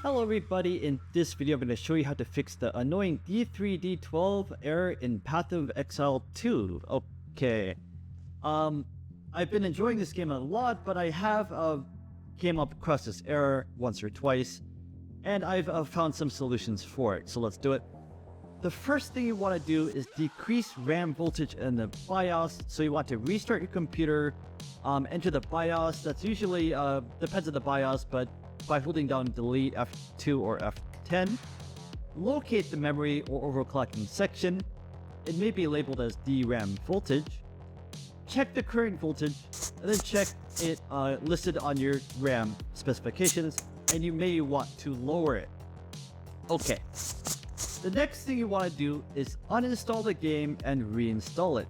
Hello everybody, in this video I'm going to show you how to fix the annoying D3D12 error in Path of Exile 2. Okay, I've been enjoying this game a lot, but I have came up across this error once or twice, and I've found some solutions for it, so let's do it. The first thing you want to do is decrease RAM voltage in the BIOS, so you want to restart your computer, enter the BIOS. That's usually, depends on the BIOS, but by holding down delete F2 or F10, locate the memory or overclocking section. It may be labeled as DRAM voltage. Check the current voltage, and then check it listed on your RAM specifications, and you may want to lower it. Okay. The next thing you want to do is uninstall the game and reinstall it.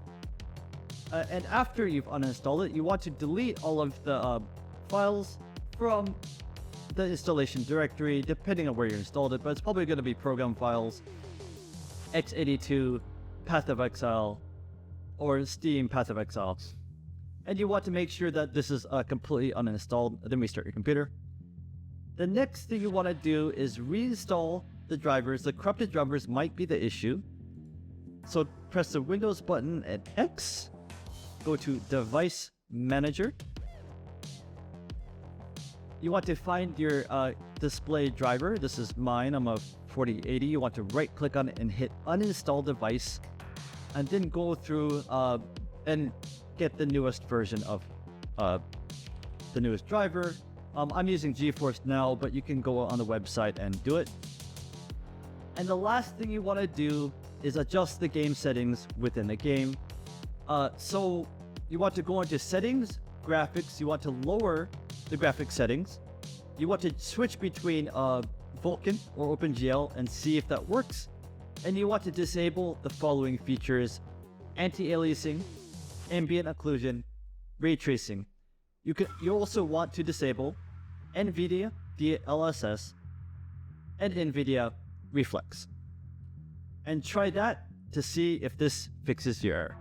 And after you've uninstalled it, you want to delete all of the files from the installation directory, depending on where you installed it, but it's probably going to be program files, x82, Path of Exile, or Steam Path of Exile. And you want to make sure that this is completely uninstalled, then restart your computer. The next thing you want to do is reinstall the drivers. The corrupted drivers might be the issue. So press the Windows button and X, go to Device Manager. You want to find your display driver. This is mine, I'm a 4080. You want to right click on it and hit uninstall device, and then go through and get the newest version of the newest driver. I'm using GeForce now, but you can go on the website and do it. And the last thing you want to do is adjust the game settings within the game. So you want to go into settings, graphics. You want to lower the graphic settings. You want to switch between Vulkan or OpenGL and see if that works. And you want to disable the following features: anti-aliasing, ambient occlusion, ray tracing. You also want to disable NVIDIA DLSS and NVIDIA Reflex. And try that to see if this fixes your error.